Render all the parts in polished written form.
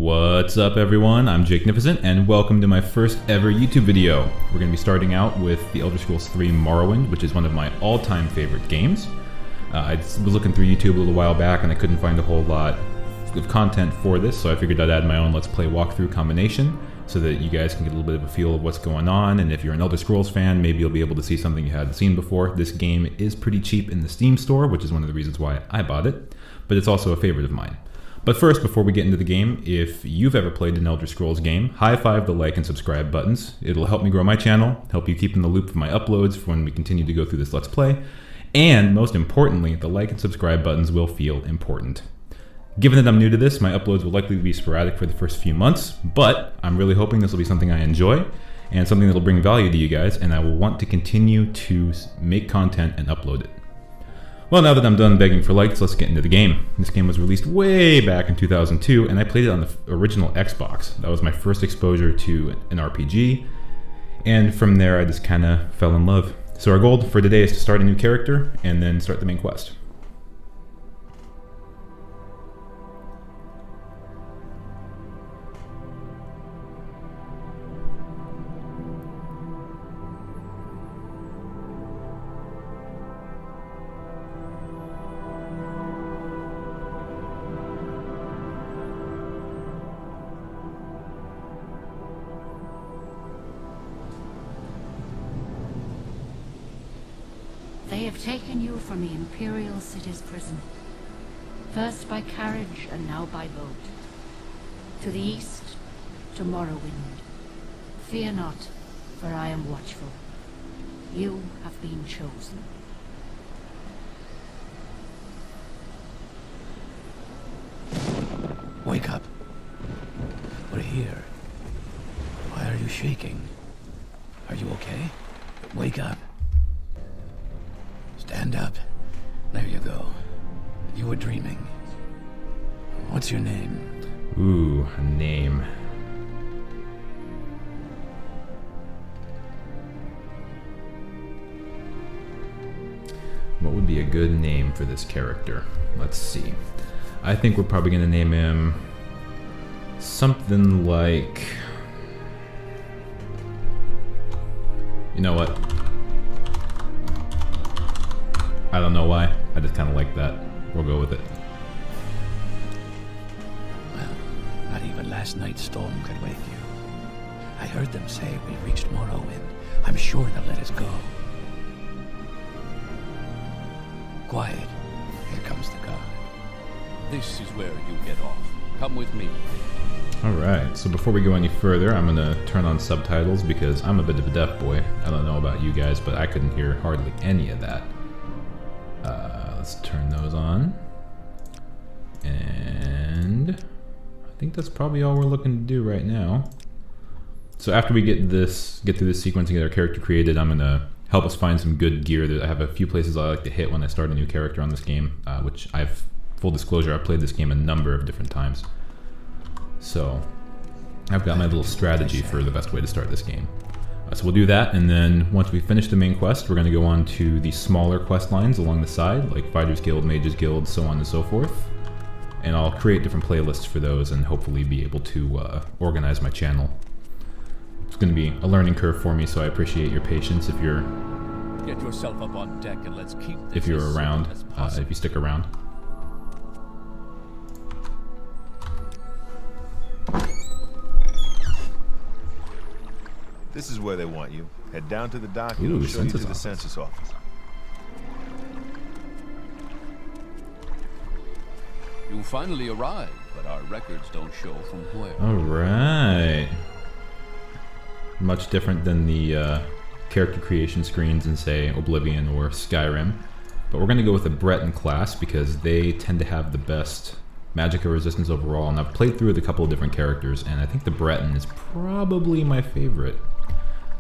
What's up everyone, I'm JakeNificent and welcome to my first ever YouTube video. We're going to be starting out with the Elder Scrolls 3 Morrowind, which is one of my all-time favorite games. I was looking through YouTube a little while back and I couldn't find a whole lot of content for this, so I figured I'd add my own Let's Play walkthrough combination so that you guys can get a little bit of a feel of what's going on, and if you're an Elder Scrolls fan, maybe you'll be able to see something you hadn't seen before. This game is pretty cheap in the Steam store, which is one of the reasons why I bought it, but it's also a favorite of mine. But first, before we get into the game, if you've ever played an Elder Scrolls game, high-five the like and subscribe buttons. It'll help me grow my channel, help you keep in the loop of my uploads for when we continue to go through this Let's Play, and most importantly, the like and subscribe buttons will feel important. Given that I'm new to this, my uploads will likely be sporadic for the first few months, but I'm really hoping this will be something I enjoy, and something that'll bring value to you guys, and I will want to continue to make content and upload it. Well, now that I'm done begging for likes, let's get into the game. This game was released way back in 2002, and I played it on the original Xbox. That was my first exposure to an RPG, and from there I just kind of fell in love. So our goal for today is to start a new character, and then start the main quest. They have taken you from the Imperial City's prison, first by carriage and now by boat. To the east, to Morrowind. Fear not, for I am watchful. You have been chosen. Wake up. We're here. Why are you shaking? Are you okay? Wake up. Stand up. There you go. You were dreaming. What's your name? Ooh, a name. What would be a good name for this character? Let's see. I think we're probably going to name him something like... You know what? I don't know why. I just kind of like that. We'll go with it. Well, not even last night's storm could wake you. I heard them say we reached Morrowind. I'm sure they'll let us go. Quiet. Here comes the guard. This is where you get off. Come with me. Alright, so before we go any further, I'm going to turn on subtitles because I'm a bit of a deaf boy. I don't know about you guys, but I couldn't hear hardly any of that. Let's turn those on. And I think that's probably all we're looking to do right now. So after we get through this sequence and get our character created, I'm going to help us find some good gear. I have a few places I like to hit when I start a new character on this game, which full disclosure, I've played this game a number of different times. So I've got my little strategy for the best way to start this game. So we'll do that, and then once we finish the main quest, we're going to go on to the smaller quest lines along the side, like Fighters Guild, Mages Guild, so on and so forth. And I'll create different playlists for those and hopefully be able to organize my channel. It's going to be a learning curve for me, so I appreciate your patience if you're... Get yourself up on deck and let's keep this if you're around, if you stick around. This is where they want you. Head down to the dock and it'll show you to the census office. You finally arrived, but our records don't show from where. Alright. Much different than the character creation screens in, say, Oblivion or Skyrim. But we're going to go with the Breton class because they tend to have the best magicka resistance overall. And I've played through with a couple of different characters, and I think the Breton is probably my favorite.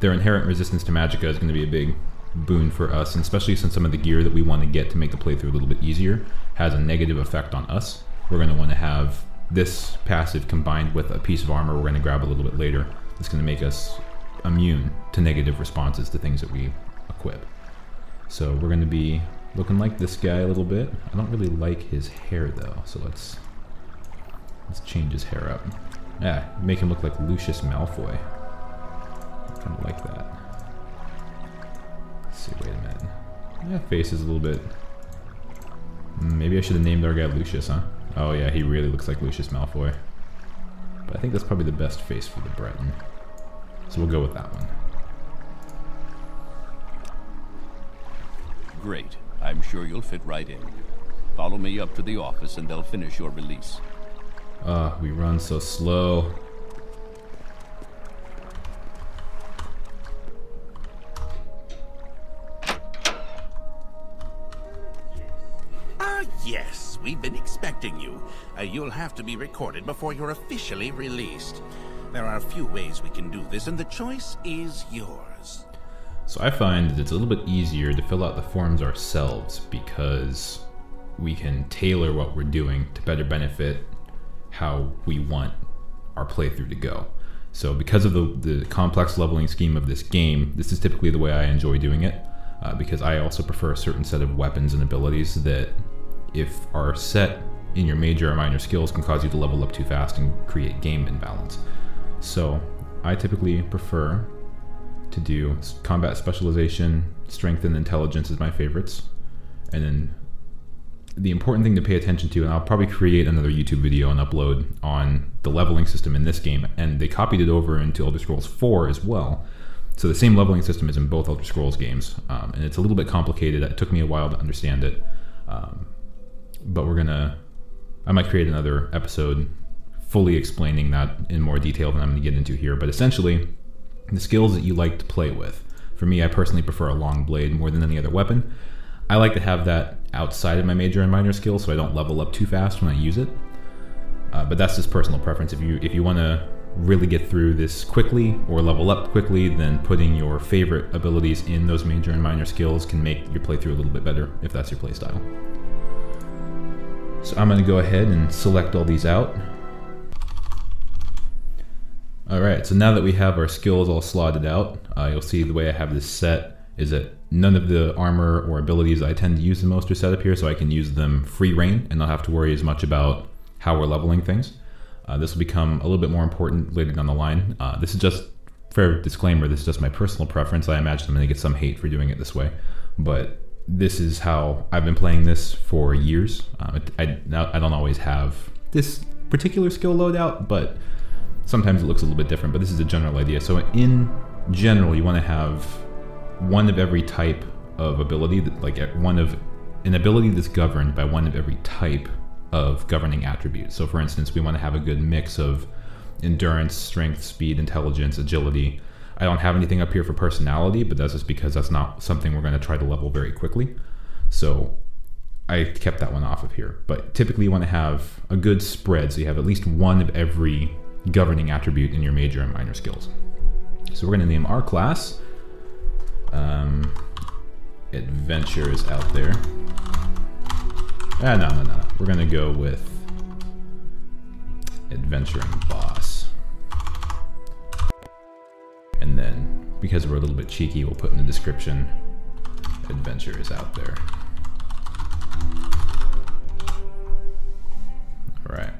Their inherent resistance to magicka is going to be a big boon for us, and especially since some of the gear that we want to get to make the playthrough a little bit easier has a negative effect on us. We're going to want to have this passive combined with a piece of armor we're going to grab a little bit later. It's going to make us immune to negative responses to things that we equip. So we're going to be looking like this guy a little bit. I don't really like his hair though, so let's Let's change his hair up. Yeah, make him look like Lucius Malfoy. I kind of like that. Let's see, wait a minute. Yeah, face is a little bit... Maybe I should have named our guy Lucius, huh? Oh yeah, he really looks like Lucius Malfoy. But I think that's probably the best face for the Breton. So we'll go with that one. Great. I'm sure you'll fit right in. Follow me up to the office and they'll finish your release. We run so slow. Yes, we've been expecting you. You'll have to be recorded before you're officially released. There are a few ways we can do this, and the choice is yours. So I find that it's a little bit easier to fill out the forms ourselves because we can tailor what we're doing to better benefit how we want our playthrough to go. So because of the complex leveling scheme of this game, this is typically the way I enjoy doing it, because I also prefer a certain set of weapons and abilities that, if are set in your major or minor skills, can cause you to level up too fast and create game imbalance. So I typically prefer to do combat specialization, strength, and intelligence is my favorites. And then the important thing to pay attention to, and I'll probably create another YouTube video and upload on the leveling system in this game, and they copied it over into Elder Scrolls 4 as well. So the same leveling system is in both Elder Scrolls games, and it's a little bit complicated. It took me a while to understand it. But I might create another episode fully explaining that in more detail than I'm going to get into here. But essentially, the skills that you like to play with. For me, I personally prefer a long blade more than any other weapon. I like to have that outside of my major and minor skills so I don't level up too fast when I use it. But that's just personal preference. If you want to really get through this quickly or level up quickly, then putting your favorite abilities in those major and minor skills can make your playthrough a little bit better if that's your playstyle. So I'm going to go ahead and select all these out. Alright, so now that we have our skills all slotted out, you'll see the way I have this set is that none of the armor or abilities I tend to use the most are set up here, so I can use them free reign and not have to worry as much about how we're leveling things. This will become a little bit more important later down the line. This is just, fair disclaimer, this is just my personal preference. I imagine I'm going to get some hate for doing it this way, but this is how I've been playing this for years. I don't always have this particular skill loadout, but sometimes it looks a little bit different, but this is a general idea. So in general, you want to have one of every type of ability, like an ability that's governed by one of every type of governing attribute. So for instance, we want to have a good mix of endurance, strength, speed, intelligence, agility. I don't have anything up here for personality, but that's just because that's not something we're going to try to level very quickly. So I kept that one off of here. But typically you want to have a good spread, so you have at least one of every governing attribute in your major and minor skills. So we're going to name our class Adventure is out there. No. We're going to go with Adventuring Boss. And then, because we're a little bit cheeky, we'll put in the description, Adventure is out there. All right.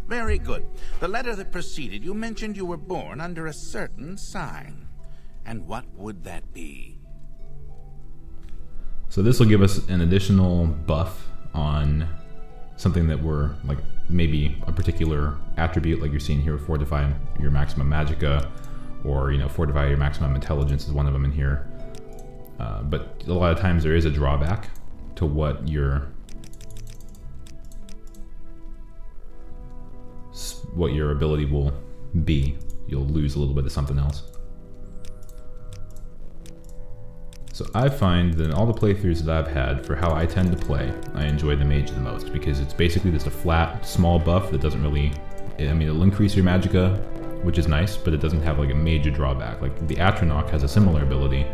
Very good. The letter that preceded you mentioned you were born under a certain sign. And what would that be? So this will give us an additional buff on something that we're, like, maybe a particular attribute, like you're seeing here, fortify your maximum magicka, or, you know, fortify your maximum intelligence is one of them in here. But a lot of times there is a drawback to what your ability will be. You'll lose a little bit of something else. So I find that in all the playthroughs that I've had for how I tend to play, I enjoy the mage the most, because it's basically just a flat, small buff that doesn't really, I mean, it'll increase your magicka, which is nice, but it doesn't have like a major drawback. Like the Atronach has a similar ability,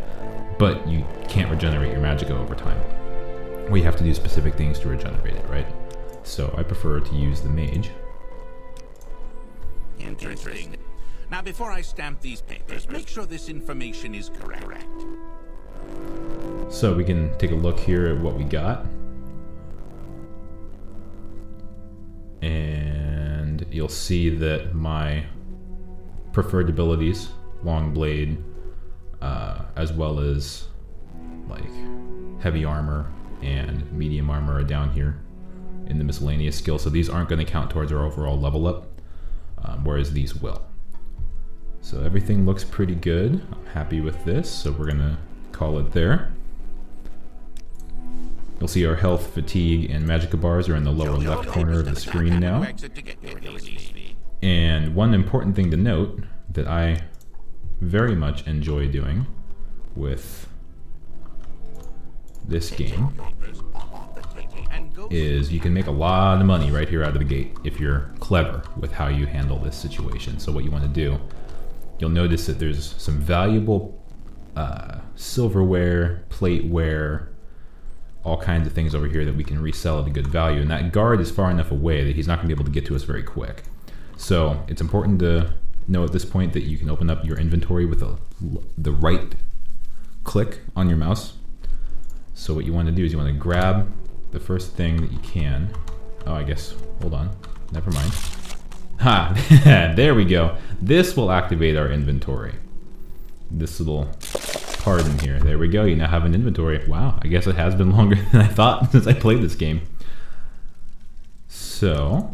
but you can't regenerate your magicka over time. Or you have to do specific things to regenerate it, right? So I prefer to use the mage. Interesting. Now, before I stamp these papers, make sure this information is correct. So we can take a look here at what we got. And you'll see that my preferred abilities, long blade, as well as like heavy armor and medium armor are down here in the miscellaneous skills. So these aren't going to count towards our overall level up, whereas these will. So everything looks pretty good. I'm happy with this, so we're going to call it there. You'll see our health, fatigue, and magicka bars are in the lower left corner of the screen now. And one important thing to note that I very much enjoy doing with this game is you can make a lot of money right here out of the gate if you're clever with how you handle this situation. So what you want to do, you'll notice that there's some valuable silverware, plateware, all kinds of things over here that we can resell at a good value. And that guard is far enough away that he's not going to be able to get to us very quick. So it's important to know at this point that you can open up your inventory with the right click on your mouse. So what you want to do is you want to grab the first thing that you can. Oh, I guess, hold on, never mind. Ha, there we go. This will activate our inventory. This little part in here. There we go, you now have an inventory. Wow, I guess it has been longer than I thought since I played this game. So,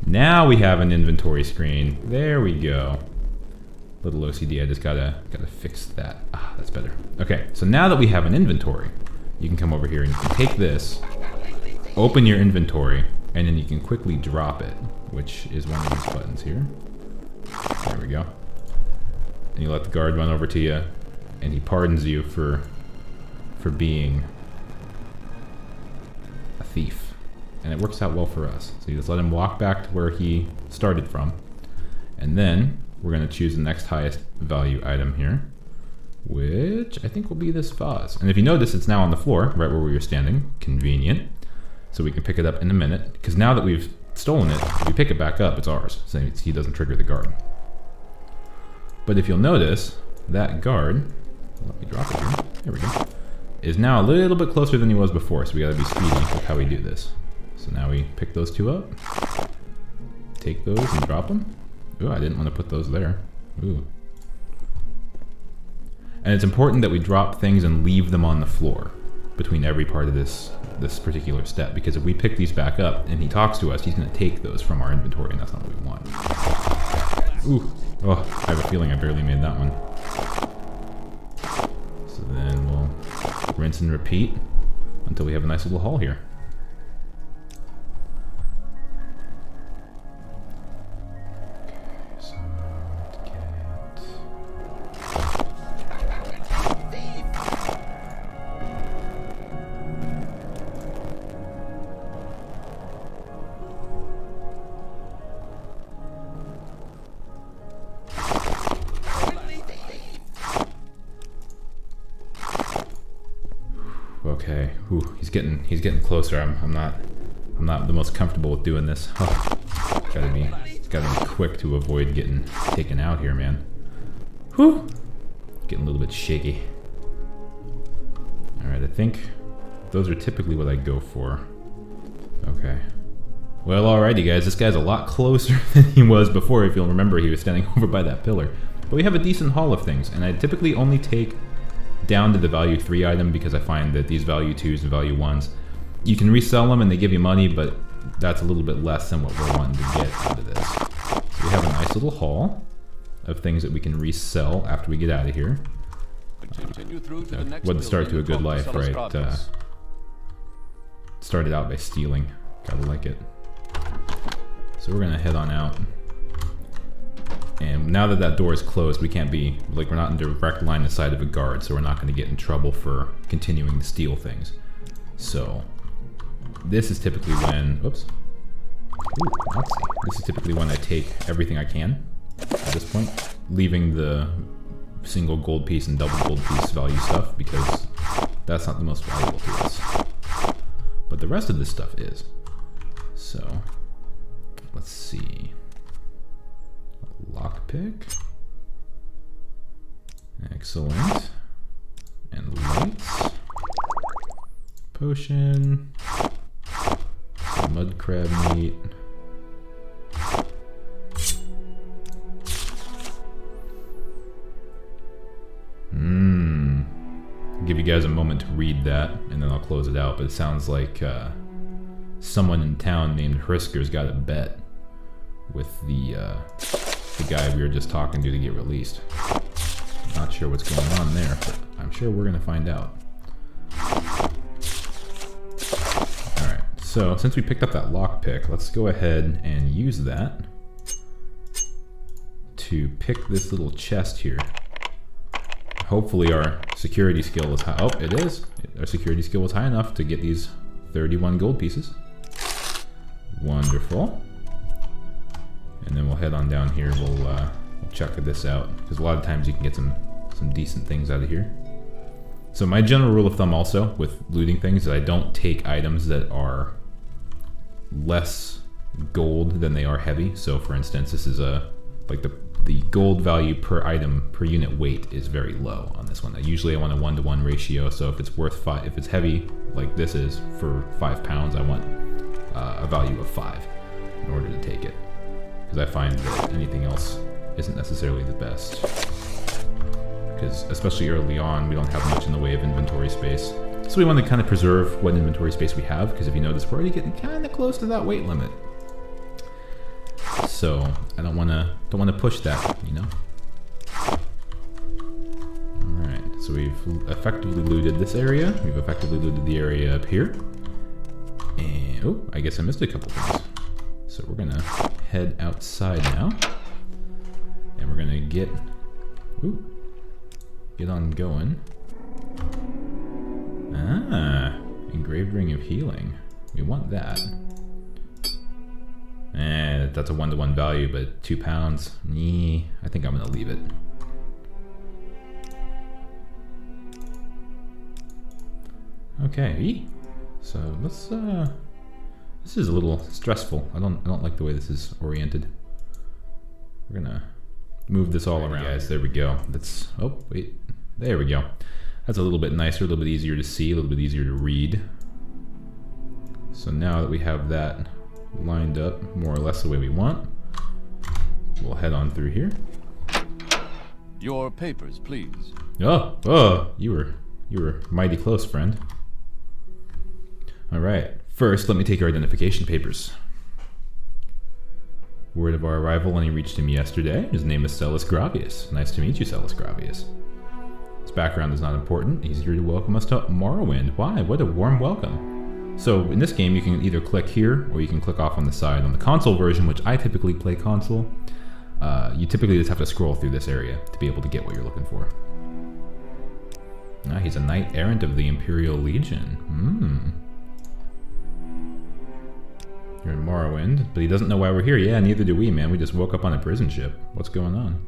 now we have an inventory screen. There we go. Little OCD, I just gotta fix that. Ah, that's better. Okay, so now that we have an inventory, you can come over here and you can take this, open your inventory, and then you can quickly drop it, which is one of these buttons here. There we go. And you let the guard run over to you, and he pardons you for being a thief. And it works out well for us. So you just let him walk back to where he started from. And then we're going to choose the next highest value item here, which I think will be this vase. And if you notice, it's now on the floor, right where we were standing. Convenient. So we can pick it up in a minute. Because now that we've stolen it, if we pick it back up, it's ours. So he doesn't trigger the guard. But if you'll notice, that guard, let me drop it here, there we go, is now a little bit closer than he was before, so we gotta be speedy with how we do this. So now we pick those two up, take those and drop them. Ooh, I didn't want to put those there. Ooh. And it's important that we drop things and leave them on the floor between every part of this particular step, because if we pick these back up and he talks to us, he's gonna take those from our inventory, and that's not what we want. Ooh. Oh, I have a feeling I barely made that one. So then we'll rinse and repeat until we have a nice little haul here. Okay, so to get... Okay, ooh, he's getting closer. I'm not the most comfortable with doing this. Oh, gotta be quick to avoid getting taken out here, man. Whew, getting a little bit shaky. All right, I think those are typically what I go for. Okay. Well, alrighty, guys. This guy's a lot closer than he was before. If you'll remember, he was standing over by that pillar. But we have a decent haul of things, and I typically only take down to the value 3 item because I find that these value 2s and value 1s, you can resell them and they give you money, but that's a little bit less than what we're wanting to get out of this. So we have a nice little haul of things that we can resell after we get out of here. What the start to a good life, right? Started out by stealing. Gotta like it. So we're gonna head on out. And now that that door is closed, we can't be, like, we're not in direct line of sight of a guard, so we're not going to get in trouble for continuing to steal things. So, this is typically when, oops. Ooh, let's see. This is typically when I take everything I can at this point, leaving the single gold piece and double gold piece value stuff, because that's not the most valuable to us. But the rest of this stuff is. So, let's see. Lockpick. Excellent. And lights. Potion. Mud crab meat. you guys a moment to read that, and then I'll close it out. But it sounds like someone in town named Hrisker's got a bet with the guy we were just talking to get released. Not sure what's going on there, but I'm sure we're gonna find out. Alright, so since we picked up that lockpick, let's go ahead and use that to pick this little chest here. Hopefully our security skill is high. Oh, it is. Our security skill was high enough to get these 31 gold pieces. Wonderful. And then we'll head on down here. We'll check this out, because a lot of times you can get some decent things out of here. So my general rule of thumb also with looting things is I don't take items that are less gold than they are heavy. So for instance, this is like the gold value per item per unit weight is very low on this one. Usually I want a 1-to-1 ratio, so if it's worth 5, if it's heavy like this is for 5 pounds, I want a value of 5 in order to take it, because I find that anything else isn't necessarily the best, because especially early on we don't have much in the way of inventory space, so we want to kind of preserve what inventory space we have, because if you notice we're already getting kind of close to that weight limit. So I don't want to push that, you know. All right, so we've effectively looted this area. We've effectively looted the area up here, and oh, I guess I missed a couple things. So we're gonna head outside now, and we're gonna get on going. Ah, engraved ring of healing. We want that. That's a 1-to-1 value, but 2 pounds. Nee, I think I'm gonna leave it. Okay, so let's. This is a little stressful. I don't like the way this is oriented. We're gonna move this all around, guys. There we go. That's. Oh wait, there we go. That's a little bit nicer, a little bit easier to see, a little bit easier to read. So now that we have that lined up more or less the way we want, we'll head on through here. Your papers, please. Oh, you were mighty close, friend. All right, first let me take your identification papers. Word of our arrival when he reached him yesterday. His name is Sellus Gravius. Nice to meet you, Sellus Gravius. His background is not important. He's here to welcome us to Morrowind. Why? What a warm welcome. So in this game, you can either click here or you can click off on the side. On the console version, which I typically play console, you typically just have to scroll through this area to be able to get what you're looking for. Ah, he's a knight errant of the Imperial Legion. You're in Morrowind, but he doesn't know why we're here. Yeah, neither do we, man. We just woke up on a prison ship. What's going on?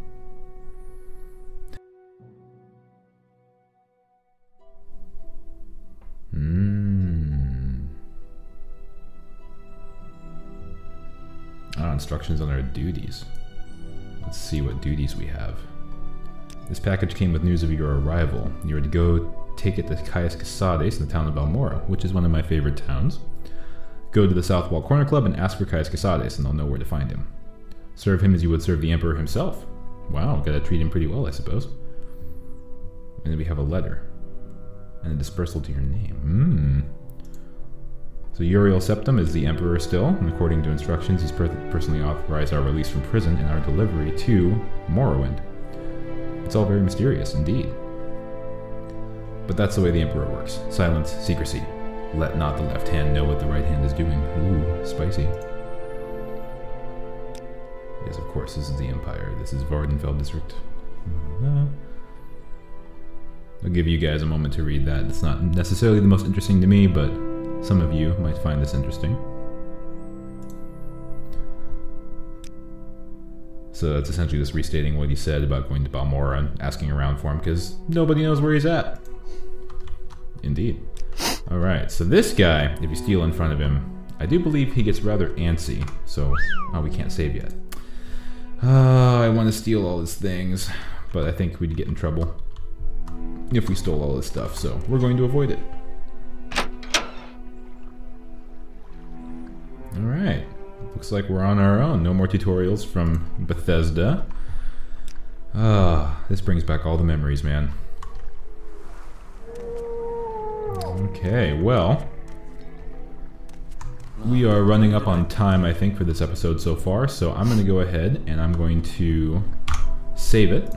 Instructions on our duties. Let's see what duties we have. This package came with news of your arrival. You are to go take it to Caius Casades in the town of Balmora, which is one of my favorite towns. Go to the South Wall Corner Club and ask for Caius Casades, and they'll know where to find him. Serve him as you would serve the Emperor himself. Wow, gotta treat him pretty well, I suppose. And then we have a letter. And a dispersal to your name. So Uriel Septim is the Emperor still, and according to instructions, he's personally authorized our release from prison and our delivery to Morrowind. It's all very mysterious indeed. But that's the way the Emperor works. Silence, secrecy. Let not the left hand know what the right hand is doing. Ooh, spicy. Yes, of course, this is the Empire. This is Vardenfell District. I'll give you guys a moment to read that. It's not necessarily the most interesting to me, but some of you might find this interesting. So that's essentially just restating what he said about going to Balmora and asking around for him, because nobody knows where he's at. Indeed. Alright, so this guy, if you steal in front of him, I do believe he gets rather antsy, so... Oh, we can't save yet. I want to steal all his things, but I think we'd get in trouble if we stole all his stuff, so we're going to avoid it. Alright, looks like we're on our own. No more tutorials from Bethesda. This brings back all the memories, man. Okay, well, we are running up on time, I think, for this episode so far, so I'm going to go ahead and I'm going to save it.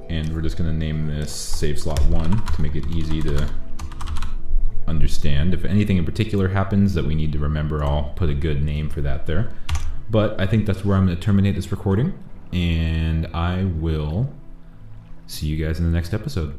And we're just going to name this save slot 1 to make it easy to understand. If anything in particular happens that we need to remember, I'll put a good name for that there. But I think that's where I'm going to terminate this recording, and I will see you guys in the next episode.